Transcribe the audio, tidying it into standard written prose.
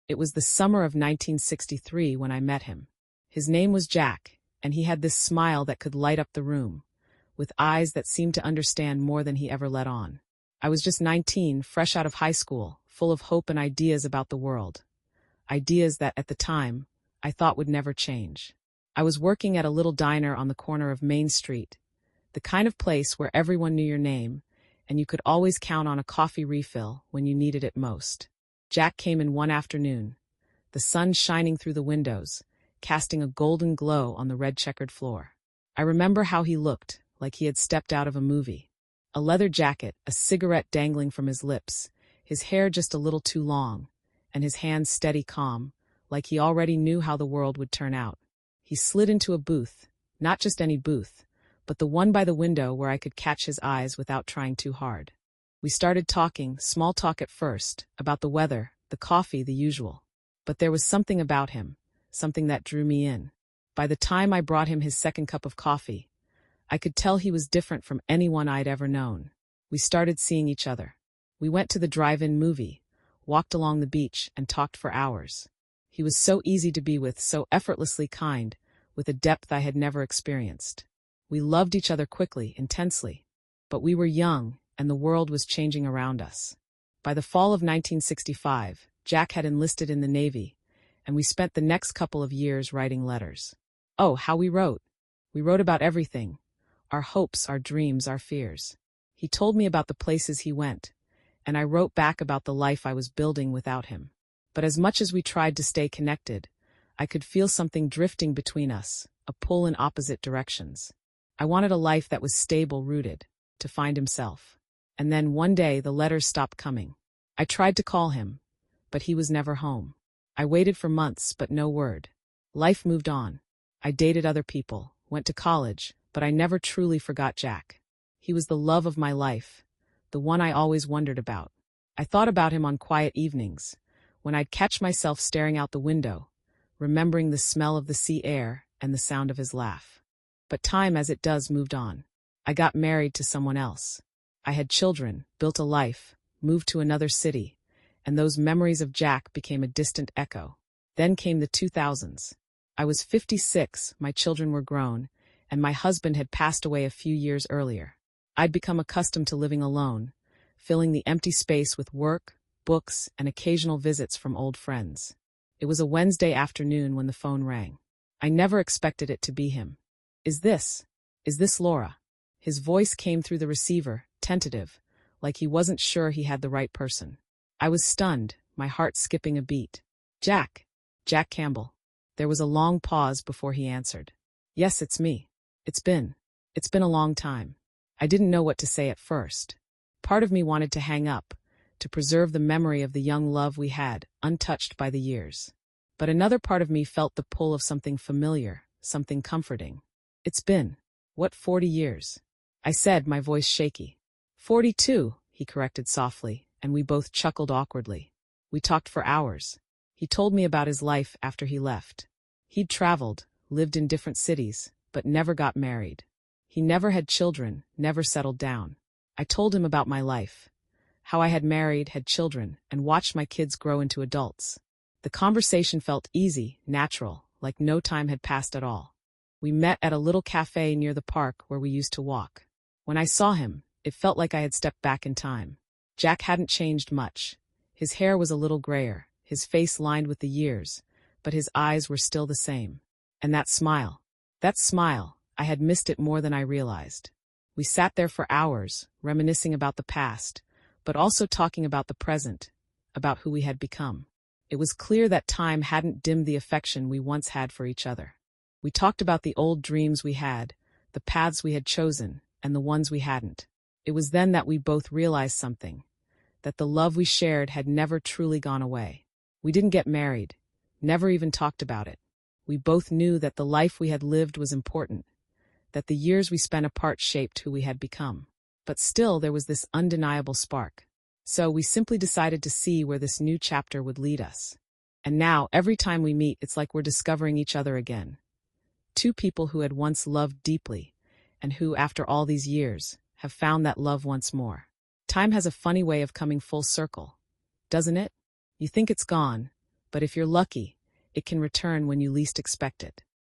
It was the summer of 1963 when I met him. His name was Jack, and he had this smile that could light up the room, with eyes that seemed to understand more than he ever let on. I was just 19, fresh out of high school, full of hope and ideas about the world. Ideas that, at the time, I thought would never change. I was working at a little diner on the corner of Main Street, the kind of place where everyone knew your name, and you could always count on a coffee refill when you needed it most. Jack came in one afternoon, the sun shining through the windows, casting a golden glow on the red-checkered floor. I remember how he looked, like he had stepped out of a movie. A leather jacket, a cigarette dangling from his lips, his hair just a little too long, and his hands steady calm, like he already knew how the world would turn out. He slid into a booth, not just any booth, but the one by the window where I could catch his eyes without trying too hard. We started talking, small talk at first, about the weather, the coffee, the usual. But there was something about him, something that drew me in. By the time I brought him his second cup of coffee, I could tell he was different from anyone I'd ever known. We started seeing each other. We went to the drive-in movie, walked along the beach, and talked for hours. He was so easy to be with, so effortlessly kind, with a depth I had never experienced. We loved each other quickly, intensely. But we were young, and the world was changing around us. By the fall of 1965, Jack had enlisted in the Navy, and we spent the next couple of years writing letters. Oh, how we wrote! We wrote about everything. Our hopes, our dreams, our fears. He told me about the places he went, and I wrote back about the life I was building without him. But as much as we tried to stay connected, I could feel something drifting between us, a pull in opposite directions. I wanted a life that was stable, rooted, to find himself. And then one day the letters stopped coming. I tried to call him, but he was never home. I waited for months, but no word. Life moved on. I dated other people, went to college, but I never truly forgot Jack. He was the love of my life, the one I always wondered about. I thought about him on quiet evenings, when I'd catch myself staring out the window, remembering the smell of the sea air and the sound of his laugh. But time, as it does, moved on. I got married to someone else. I had children, built a life, moved to another city, and those memories of Jack became a distant echo. Then came the 2000s. I was 56, my children were grown, and my husband had passed away a few years earlier. I'd become accustomed to living alone, filling the empty space with work, books, and occasional visits from old friends. It was a Wednesday afternoon when the phone rang. I never expected it to be him. Is this Laura? His voice came through the receiver, tentative, like he wasn't sure he had the right person. I was stunned, my heart skipping a beat. Jack Campbell. There was a long pause before he answered. Yes, it's me. It's been a long time. I didn't know what to say at first. Part of me wanted to hang up, to preserve the memory of the young love we had, untouched by the years. But another part of me felt the pull of something familiar, something comforting. It's been, 40 years? I said, my voice shaky. 42, he corrected softly, and we both chuckled awkwardly. We talked for hours. He told me about his life after he left. He'd traveled, lived in different cities, but never got married. He never had children, never settled down. I told him about my life, how I had married, had children, and watched my kids grow into adults. The conversation felt easy, natural, like no time had passed at all. We met at a little cafe near the park where we used to walk. When I saw him, it felt like I had stepped back in time. Jack hadn't changed much. His hair was a little grayer, his face lined with the years, but his eyes were still the same. And that smile, I had missed it more than I realized. We sat there for hours, reminiscing about the past, but also talking about the present, about who we had become. It was clear that time hadn't dimmed the affection we once had for each other. We talked about the old dreams we had, the paths we had chosen, and the ones we hadn't. It was then that we both realized something, that the love we shared had never truly gone away. We didn't get married, never even talked about it. We both knew that the life we had lived was important, that the years we spent apart shaped who we had become. But still there was this undeniable spark. So we simply decided to see where this new chapter would lead us. And now, every time we meet, it's like we're discovering each other again. Two people who had once loved deeply, and who, after all these years, have found that love once more. Time has a funny way of coming full circle, doesn't it? You think it's gone, but if you're lucky, it can return when you least expect it.